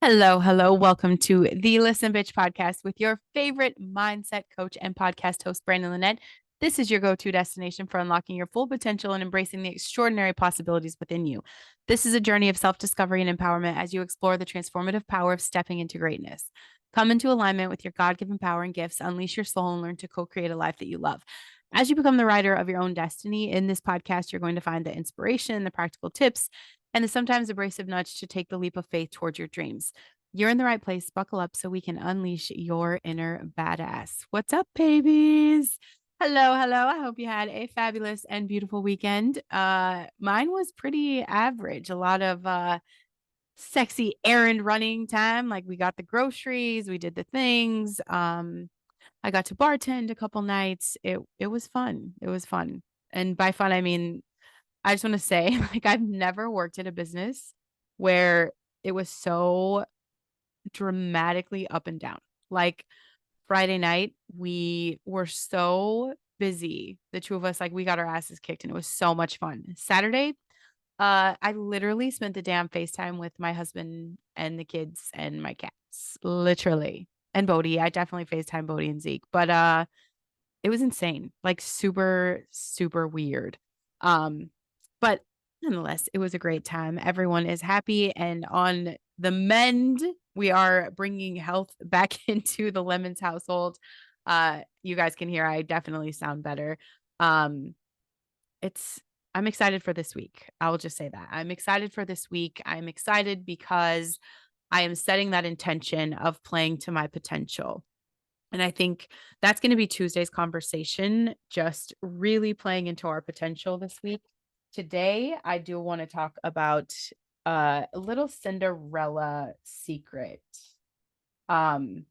Hello, hello. Welcome to the Listen Bitch podcast with your favorite mindset coach and podcast host, Brandon Lynette. This is your go-to destination for unlocking your full potential and embracing the extraordinary possibilities within you. This is a journey of self-discovery and empowerment as you explore the transformative power of stepping into greatness. Come into alignment with your God-given power and gifts, unleash your soul, and learn to co-create a life that you love. As you become the writer of your own destiny, in this podcast, you're going to find the inspiration, the practical tips, and the sometimes abrasive nudge to take the leap of faith towards your dreams. You're in the right place. Buckle up so we can unleash your inner badass. What's up, babies? Hello, hello. I hope you had a fabulous and beautiful weekend. Mine was pretty average. A lot of sexy errand running time. Like we got the groceries, we did the things. I got to bartend a couple nights. It was fun. It was fun. And by fun, I mean I just want to say, like, I've never worked at a business where it was so dramatically up and down. Like Friday night, we were so busy. The two of us, like, we got our asses kicked and it was so much fun. Saturday, I literally spent the damn FaceTime with my husband and the kids and my cats. Literally. And Bodie. I definitely FaceTime Bodie and Zeke. But it was insane. Like super, super weird. Um, but nonetheless, it was a great time. Everyone is happy and on the mend. We are bringing health back into the Lemons household. You guys can hear I definitely sound better. Um, it's I'm excited for this week. I will just say that. I'm excited for this week. I'm excited because I am setting that intention of playing to my potential. And I think that's going to be Tuesday's conversation, just really playing into our potential this week. Today, I do want to talk about a little Cinderella secret. Um,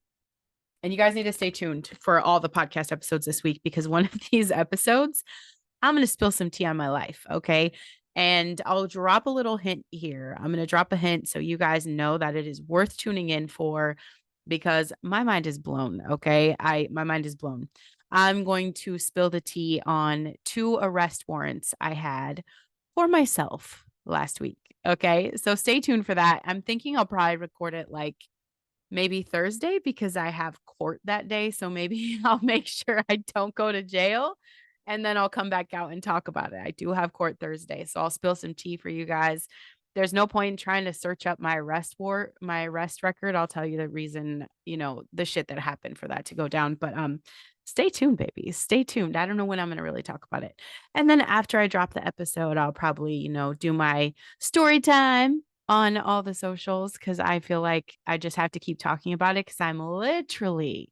and you guys need to stay tuned for all the podcast episodes this week because one of these episodes, I'm going to spill some tea on my life. Okay. And I'll drop a little hint here. I'm going to drop a hint so you guys know that it is worth tuning in for because my mind is blown. Okay. My mind is blown. I'm going to spill the tea on 2 arrest warrants I had for myself last week. Okay. So stay tuned for that. I'm thinking I'll probably record it like maybe Thursday because I have court that day. So maybe I'll make sure I don't go to jail and then I'll come back out and talk about it. I do have court Thursday, so I'll spill some tea for you guys. There's no point in trying to search up my arrest record. I'll tell you the reason, the shit that happened for that to go down. But stay tuned, baby. Stay tuned. I don't know when I'm gonna really talk about it. And then after I drop the episode, I'll probably, do my story time on all the socials because I feel like I just have to keep talking about it because I'm literally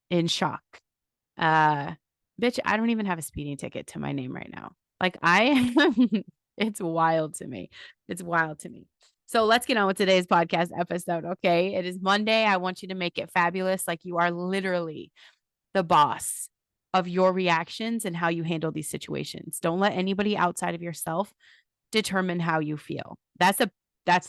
in shock. Uh Bitch, I don't even have a speeding ticket to my name right now. Like it's wild to me. It's wild to me. So let's get on with today's podcast episode. Okay. It is Monday. I want you to make it fabulous. Like you are literally the boss of your reactions and how you handle these situations. Don't let anybody outside of yourself determine how you feel. That's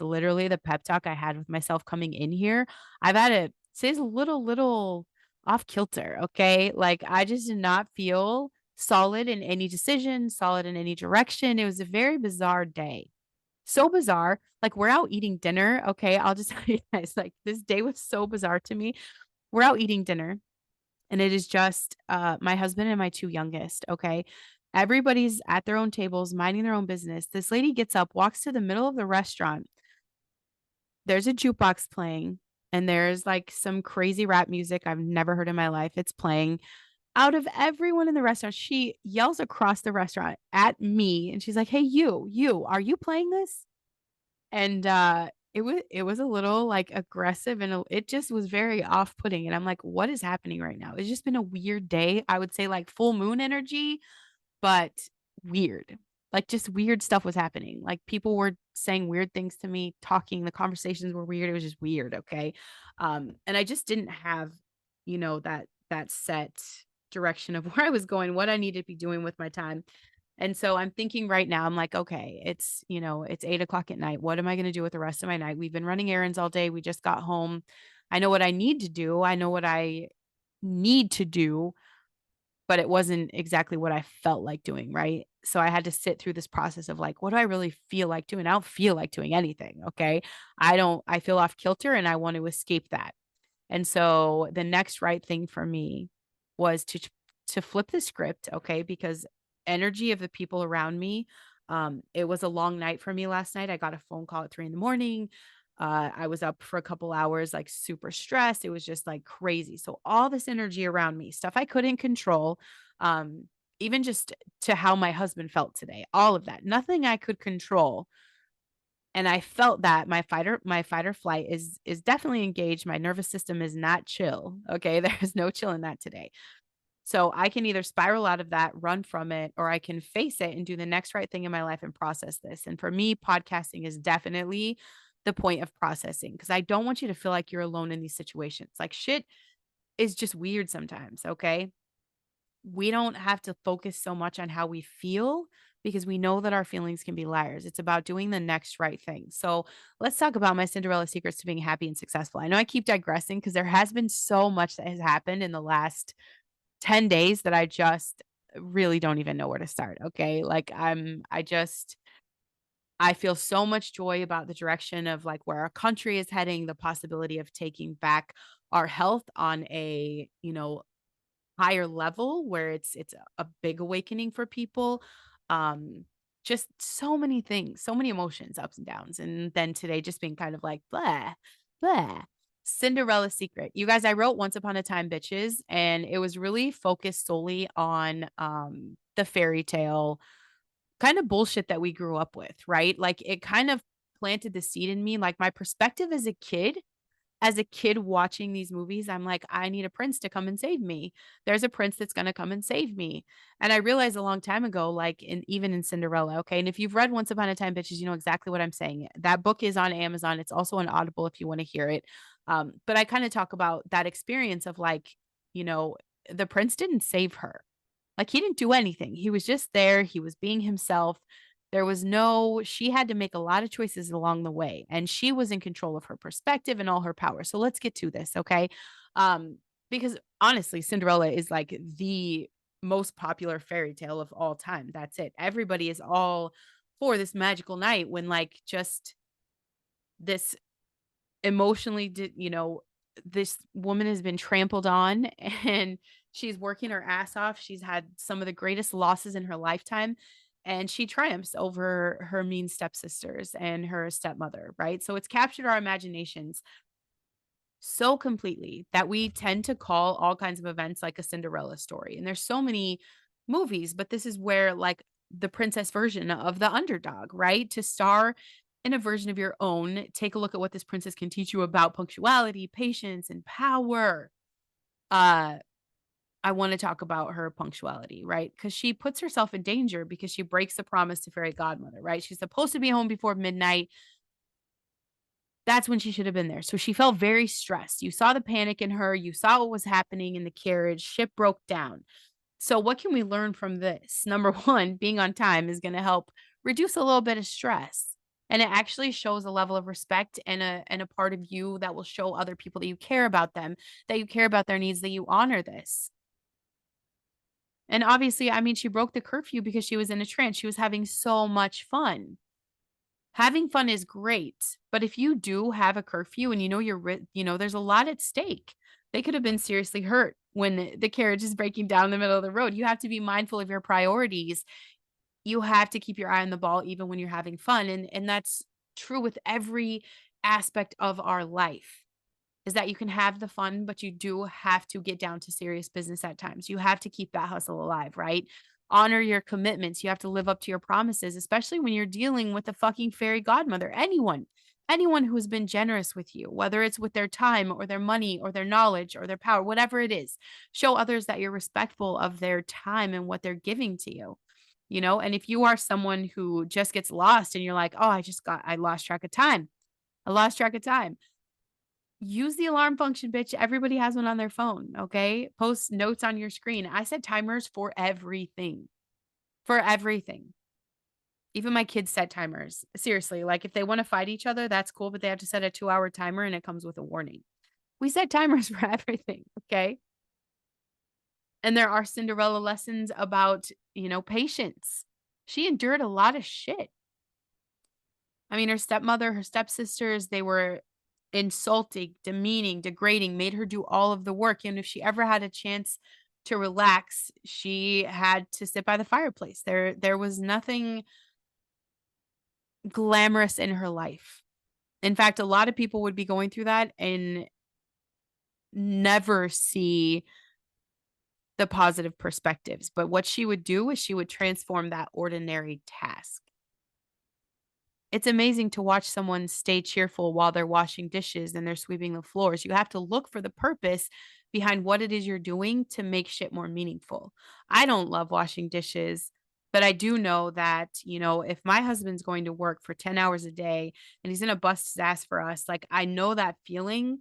literally the pep talk I had with myself coming in here. I've had it says a little off kilter, okay? Like I just did not feel solid in any decision, solid in any direction. It was a very bizarre day. So bizarre. Like we're out eating dinner, okay? I'll just tell you guys like this day was so bizarre to me. We're out eating dinner and it is just my husband and my 2 youngest, okay? Everybody's at their own tables, minding their own business. This lady gets up, walks to the middle of the restaurant. There's a jukebox playing, and there's like some crazy rap music I've never heard in my life. It's playing. Out of everyone in the restaurant, she yells across the restaurant at me, and she's like, "Hey, you, are you playing this?" And it was a little like aggressive and it just was very off-putting. And I'm like, what is happening right now? It's just been a weird day. I would say like full moon energy, but weird. Like just weird stuff was happening. Like people were saying weird things to me, talking, the conversations were weird. It was just weird, okay? And I just didn't have, that set direction of where I was going, what I needed to be doing with my time. And so I'm thinking right now, I'm like, okay, it's 8 o'clock at night. What am I going to do with the rest of my night? We've been running errands all day. We just got home. I know what I need to do. I know what I need to do, but it wasn't exactly what I felt like doing. Right. so I had to sit through this process of like, what do I really feel like doing? I don't feel like doing anything. Okay. I feel off kilter and I want to escape that. And so the next right thing for me was to flip the script, okay? Because energy of the people around me, it was a long night for me last night. I got a phone call at 3 in the morning. I was up for a couple hours, like super stressed. It was just like crazy. So all this energy around me, stuff I couldn't control, um, even just to how my husband felt today, all of that, nothing I could control, and I felt that my fight or flight is definitely engaged. My nervous system is not chill. Okay. There's no chill in that today. So I can either spiral out of that, run from it, or I can face it and do the next right thing in my life and process this. And for me, podcasting is definitely the point of processing because I don't want you to feel like you're alone in these situations. Like shit is just weird sometimes. Okay. We don't have to focus so much on how we feel because we know that our feelings can be liars. It's about doing the next right thing. So let's talk about my Cinderella secrets to being happy and successful. I know I keep digressing because there has been so much that has happened in the last 10 days that I just really don't even know where to start. Okay. Like I feel so much joy about the direction of like where our country is heading, the possibility of taking back our health on a, higher level where it's a big awakening for people. Um, just so many things, so many emotions, ups and downs. And then today just being kind of like blah, blah. Cinderella secret. You guys, I wrote Once Upon a Time Bitches, and it was really focused solely on the fairy tale kind of bullshit that we grew up with, right? Like it kind of planted the seed in me. Like my perspective as a kid watching these movies, I'm like, I need a prince to come and save me. There's a prince that's going to come and save me. And I realized a long time ago, like even in Cinderella, okay. And if you've read Once Upon a Time Bitches, you know exactly what I'm saying. That book is on Amazon. It's also on Audible if you want to hear it. But I kind of talk about that experience of like, you know, the prince didn't save her. Like he didn't do anything. He was just there. He was being himself. She had to make a lot of choices along the way, and she was in control of her perspective and all her power. So let's get to this, okay? Um, because honestly, Cinderella is like the most popular fairy tale of all time. That's it. Everybody is all for this magical night when like just this emotionally this woman has been trampled on and she's working her ass off. She's had some of the greatest losses in her lifetime and she triumphs over her mean stepsisters and her stepmother, right? So it's captured our imaginations so completely that we tend to call all kinds of events like a Cinderella story. And there's so many movies, but this is where like the princess version of the underdog, right? To star in a version of your own, take a look at what this princess can teach you about punctuality, patience, and power. Uh I want to talk about her punctuality, right? Because she puts herself in danger because she breaks the promise to fairy godmother, right? She's supposed to be home before midnight. That's when she should have been there. So she felt very stressed. You saw the panic in her. You saw what was happening in the carriage. Ship broke down. So what can we learn from this? Number one, being on time is going to help reduce a little bit of stress. And it actually shows a level of respect and a part of you that will show other people that you care about them, that you care about their needs, that you honor this. And obviously, I mean, she broke the curfew because she was in a trance. She was having so much fun. Having fun is great, but if you do have a curfew and you know there's a lot at stake. They could have been seriously hurt when the carriage is breaking down in the middle of the road. You have to be mindful of your priorities. You have to keep your eye on the ball even when you're having fun, and that's true with every aspect of our life is that you can have the fun, but you do have to get down to serious business at times. You have to keep that hustle alive, right? Honor your commitments. You have to live up to your promises, especially when you're dealing with a fucking fairy godmother. Anyone who has been generous with you, whether it's with their time or their money or their knowledge or their power, whatever it is, show others that you're respectful of their time and what they're giving to you. And if you are someone who just gets lost and you're like, oh, I lost track of time. I lost track of time. Use the alarm function, bitch. Everybody has one on their phone, okay? Post notes on your screen. I set timers for everything. For everything. Even my kids set timers. Seriously, like if they want to fight each other, that's cool, but they have to set a 2-hour timer and it comes with a warning. We set timers for everything, okay? And there are Cinderella lessons about, patience. She endured a lot of shit. I mean, her stepmother, her stepsisters, they were insulting, demeaning, degrading, made her do all of the work. And if she ever had a chance to relax, she had to sit by the fireplace. There was nothing glamorous in her life. In fact, a lot of people would be going through that and never see the positive perspectives. But what she would do is she would transform that ordinary task. It's amazing to watch someone stay cheerful while they're washing dishes and they're sweeping the floors. You have to look for the purpose behind what it is you're doing to make shit more meaningful. I don't love washing dishes, but I do know that, if my husband's going to work for 10 hours a day and he's going to bust his ass for us, like I know that feeling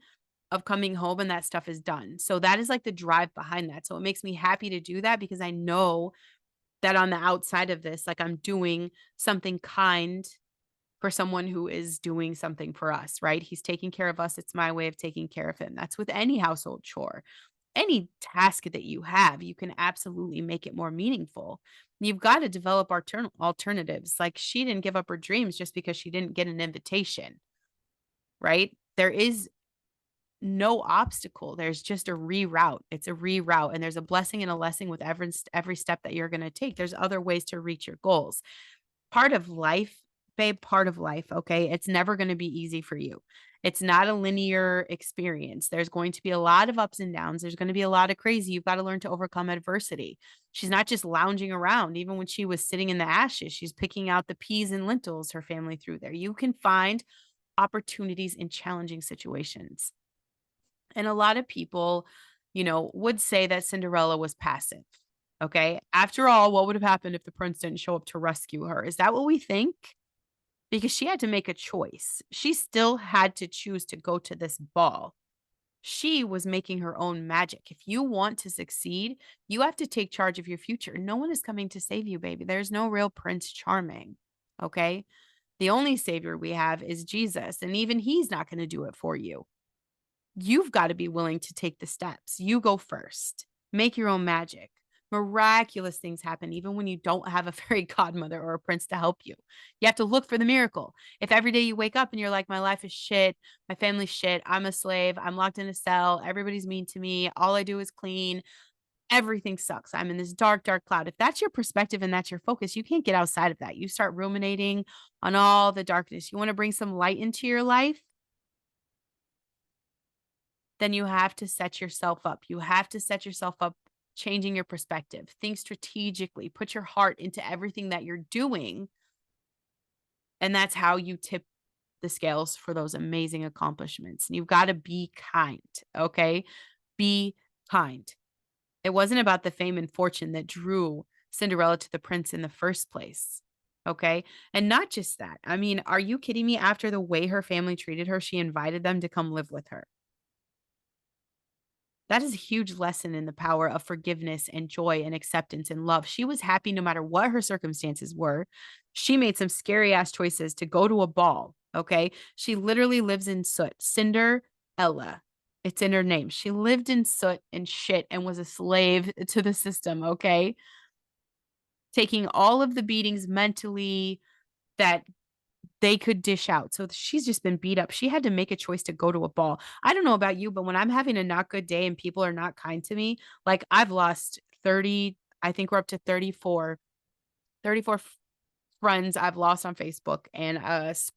of coming home and that stuff is done. So that is like the drive behind that. So it makes me happy to do that because I know that on the outside of this, like I'm doing something kind for someone who is doing something for us, right? He's taking care of us. It's my way of taking care of him. That's with any household chore. Any task that you have, you can absolutely make it more meaningful. You've got to develop alternatives. Like she didn't give up her dreams just because she didn't get an invitation, right? There is no obstacle. There's just a reroute. It's a reroute. And there's a blessing and a lesson with every step that you're going to take. There's other ways to reach your goals. Part of life, babe, part of life, okay? It's never going to be easy for you. It's not a linear experience. There's going to be a lot of ups and downs. There's going to be a lot of crazy. You've got to learn to overcome adversity. She's not just lounging around. Even when she was sitting in the ashes, she's picking out the peas and lentils her family threw there. You can find opportunities in challenging situations. And a lot of people, would say that Cinderella was passive. Okay. After all, what would have happened if the prince didn't show up to rescue her? Is that what we think? Because she had to make a choice. She still had to choose to go to this ball. She was making her own magic. If you want to succeed, you have to take charge of your future. No one is coming to save you, baby. There's no real Prince Charming. Okay. The only savior we have is Jesus. And even he's not going to do it for you. You've got to be willing to take the steps. You go first. Make your own magic. Miraculous things happen even when you don't have a fairy godmother or a prince to help you. You have to look for the miracle. If every day you wake up and you're like, my life is shit, my family's shit, I'm a slave, I'm locked in a cell, everybody's mean to me, all I do is clean, everything sucks, I'm in this dark, dark cloud. If that's your perspective and that's your focus, you can't get outside of that. You start ruminating on all the darkness. You want to bring some light into your life? Then you have to set yourself up. You have to set yourself up changing your perspective. Think strategically, put your heart into everything that you're doing. And that's how you tip the scales for those amazing accomplishments. And you've got to be kind, okay? Be kind. It wasn't about the fame and fortune that drew Cinderella to the prince in the first place. Okay. And not just that. I mean, are you kidding me? After the way her family treated her, she invited them to come live with her. That is a huge lesson in the power of forgiveness and joy and acceptance and love. She was happy no matter what her circumstances were. She made some scary ass choices to go to a ball. Okay. She literally lives in soot. Cinderella. It's in her name. She lived in soot and shit and was a slave to the system. Okay. Taking all of the beatings mentally that they could dish out. So she's just been beat up. She had to make a choice to go to a ball. I don't know about you, but when I'm having a not good day and people are not kind to me, like I've lost 30, I think we're up to 34 friends I've lost on Facebook and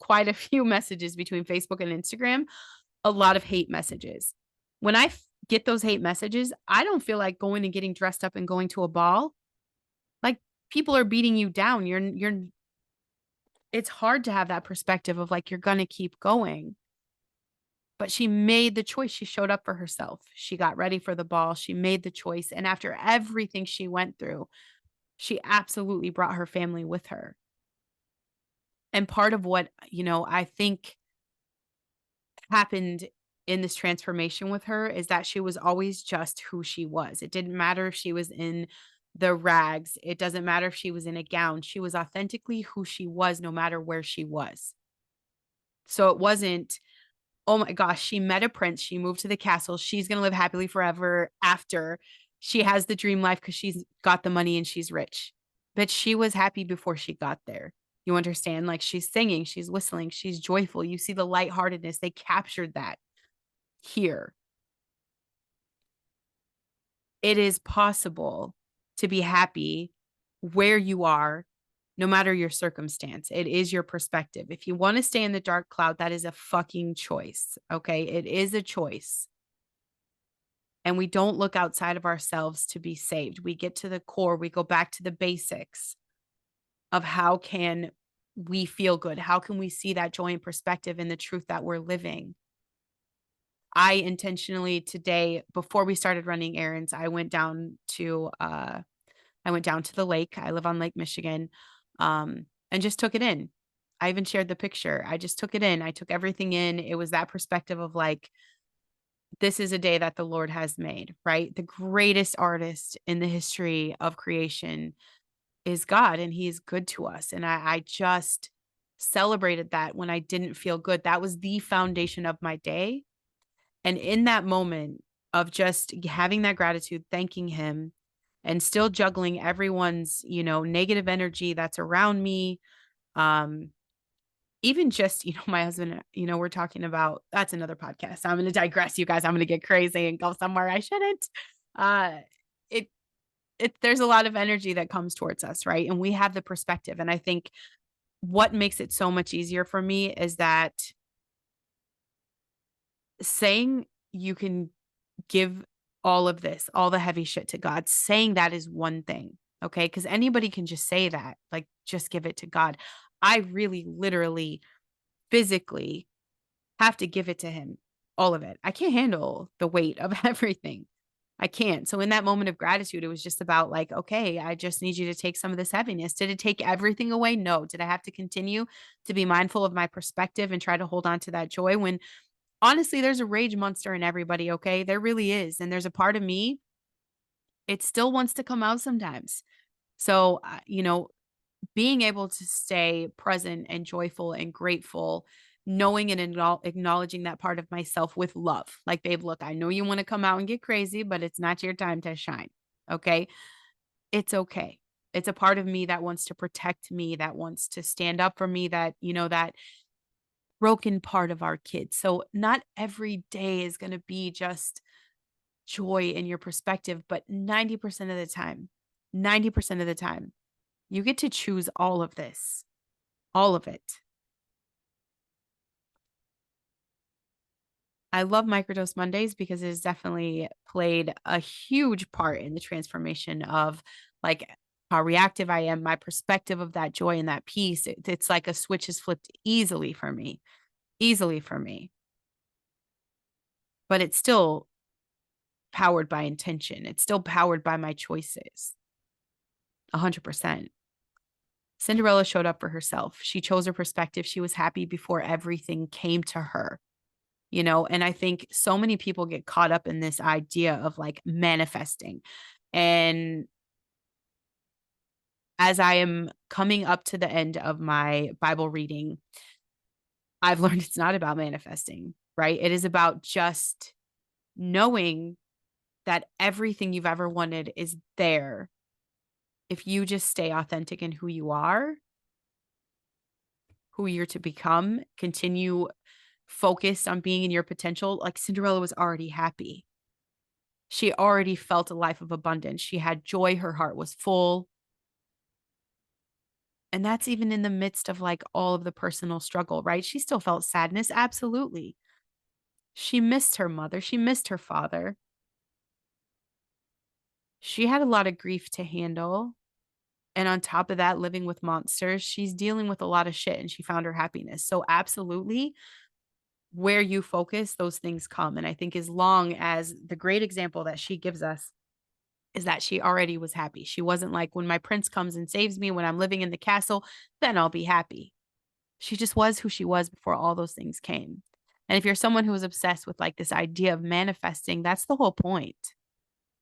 quite a few messages between Facebook and Instagram, a lot of hate messages. When I get those hate messages, I don't feel like going and getting dressed up and going to a ball. Like people are beating you down. It's hard to have that perspective of like, you're going to keep going. But she made the choice. She showed up for herself. She got ready for the ball. She made the choice. And after everything she went through, she absolutely brought her family with her. And part of what, I think happened in this transformation with her is that she was always just who she was. It didn't matter if she was in the rags. It doesn't matter if she was in a gown. She was authentically who she was, no matter where she was. So it wasn't, oh my gosh, she met a prince. She moved to the castle. She's going to live happily forever after she has the dream life because she's got the money and she's rich. but she was happy before she got there. You understand? Like she's singing, she's whistling, she's joyful. You see the lightheartedness. They captured that here. It is possible to be happy where you are, no matter your circumstance. It is your perspective. If you want to stay in the dark cloud, that is a fucking choice. Okay. It is a choice. And we don't look outside of ourselves to be saved. We get to the core, we go back to the basics of how can we feel good? How can we see that joy and perspective in the truth that we're living? I intentionally today, before we started running errands, I went down to the lake. I live on Lake Michigan, and just took it in. I even shared the picture. I just took it in. I took everything in. It was that perspective of like, this is a day that the Lord has made, right? The greatest artist in the history of creation is God, and he is good to us. And I just celebrated that when I didn't feel good. That was the foundation of my day. And in that moment of just having that gratitude, thanking him, and still juggling everyone's, negative energy that's around me. Um, Even just, my husband, we're talking about that's another podcast. I'm going to digress, you guys. I'm going to get crazy and go somewhere I shouldn't. Uh, it, there's a lot of energy that comes towards us, right? And we have the perspective. And I think what makes it so much easier for me is that saying you can give all of this, all the heavy shit to God, saying that is one thing. Okay. Because anybody can just say that, like, just give it to God. I really, literally, physically have to give it to him, all of it. I can't handle the weight of everything. I can't. So in that moment of gratitude, it was just about like, okay, I just need you to take some of this heaviness. Did it take everything away? No. Did I have to continue to be mindful of my perspective and try to hold on to that joy when honestly, there's a rage monster in everybody, okay? There really is. And there's a part of me, it still wants to come out sometimes. So, being able to stay present and joyful and grateful, knowing and acknowledging that part of myself with love. Like, babe, look, I know you want to come out and get crazy, but it's not your time to shine. Okay. It's okay. It's a part of me that wants to protect me, that wants to stand up for me, that, that broken part of our kids. So, not every day is going to be just joy in your perspective, but 90% of the time, 90% of the time, you get to choose all of this, all of it. I love Microdose Mondays because it has definitely played a huge part in the transformation of like how reactive I am, my perspective of that joy and that peace. It's like a switch is flipped easily for me, but it's still powered by intention. It's still powered by my choices. 100%. Cinderella showed up for herself. She chose her perspective. She was happy before everything came to her, and I think so many people get caught up in this idea of like manifesting. And as I am coming up to the end of my Bible reading, I've learned it's not about manifesting, right? It is about just knowing that everything you've ever wanted is there if you just stay authentic in who you are, who you're to become, continue focused on being in your potential. Like Cinderella was already happy. She already felt a life of abundance. She had joy. Her heart was full. And that's even in the midst of like all of the personal struggle, right? She still felt sadness. Absolutely. She missed her mother. She missed her father. She had a lot of grief to handle. And on top of that, living with monsters, she's dealing with a lot of shit and she found her happiness. So, absolutely, where you focus, those things come. And I think as long as the great example that she gives us is that she already was happy. She wasn't like, when my prince comes and saves me, when I'm living in the castle, then I'll be happy. She just was who she was before all those things came. And if you're someone who is obsessed with like this idea of manifesting, that's the whole point.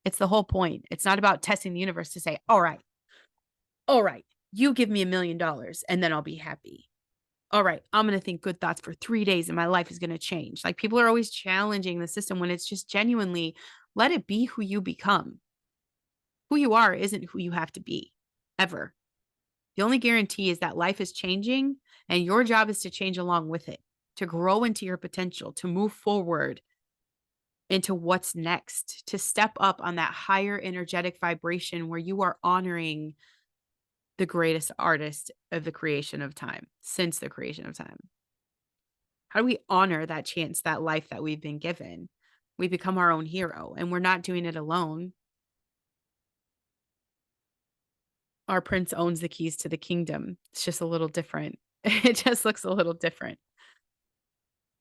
It's the whole point. It's not about testing the universe to say, all right, you give me $1 million and then I'll be happy. All right, I'm going to think good thoughts for 3 days and my life is going to change. Like people are always challenging the system when it's just genuinely let it be who you become. Who you are isn't who you have to be ever. The only guarantee is that life is changing and your job is to change along with it, to grow into your potential, to move forward into what's next, to step up on that higher energetic vibration where you are honoring the greatest artist of the creation of time, since the creation of time. How do we honor that chance, that life that we've been given? We become our own hero, and we're not doing it alone. Our prince owns the keys to the kingdom. It's just a little different. It just looks a little different.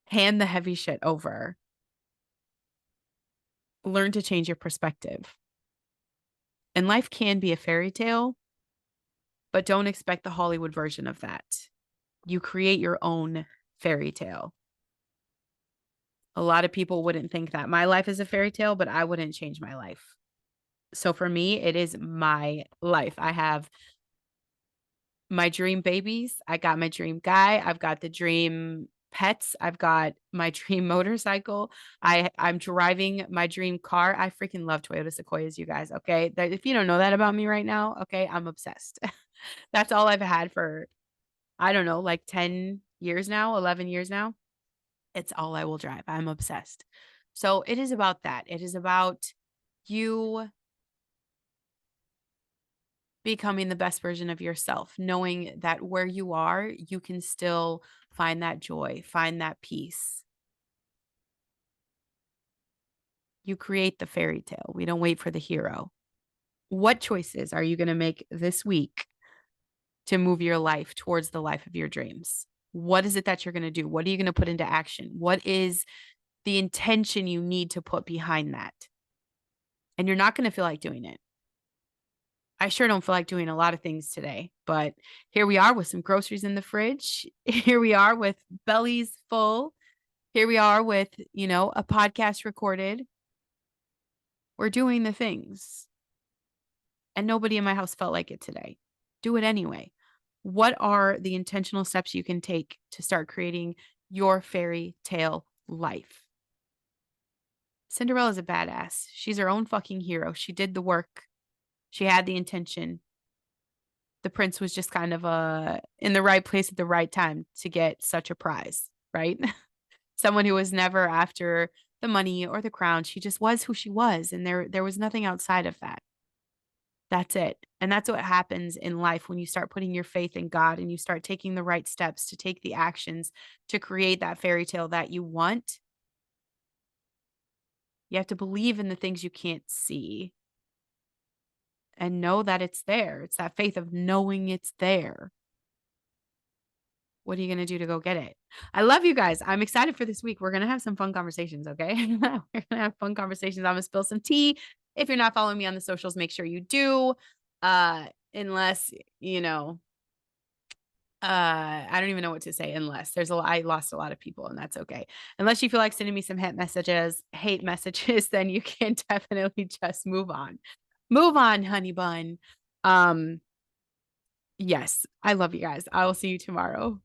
Hand the heavy shit over. Learn to change your perspective. And life can be a fairy tale, but don't expect the Hollywood version of that. You create your own fairy tale. A lot of people wouldn't think that my life is a fairy tale, but I wouldn't change my life. So for me, it is my life. I have my dream babies. I got my dream guy. I've got the dream pets. I've got my dream motorcycle. I'm driving my dream car. I freaking love Toyota Sequoias, you guys. Okay. If you don't know that about me right now, okay, I'm obsessed. That's all I've had for, I don't know, like 10 years now, 11 years now. It's all I will drive. I'm obsessed. So it is about that. It is about you becoming the best version of yourself, knowing that where you are, you can still find that joy, find that peace. You create the fairy tale. We don't wait for the hero. What choices are you going to make this week to move your life towards the life of your dreams? What is it that you're going to do? What are you going to put into action? What is the intention you need to put behind that? And you're not going to feel like doing it. I sure don't feel like doing a lot of things today, but here we are with some groceries in the fridge. Here we are with bellies full. Here we are with, a podcast recorded. We're doing the things. And nobody in my house felt like it today. Do it anyway. What are the intentional steps you can take to start creating your fairy tale life? Cinderella's a badass. She's her own fucking hero. She did the work. She had the intention. The prince was just kind of in the right place at the right time to get such a prize, right? Someone who was never after the money or the crown. She just was who she was. And there was nothing outside of that. That's it. And that's what happens in life when you start putting your faith in God and you start taking the right steps to take the actions to create that fairy tale that you want. You have to believe in the things you can't see and know that it's there. It's that faith of knowing it's there. What are you going to do to go get it? I love you guys. I'm excited for this week. We're going to have some fun conversations, okay? We're going to have fun conversations. I'm going to spill some tea. If you're not following me on the socials, make sure you do. Unless, I don't even know what to say unless I lost a lot of people and that's okay. Unless you feel like sending me some hate messages, then you can definitely just move on. Move on, honey bun. Yes, I love you guys. I will see you tomorrow.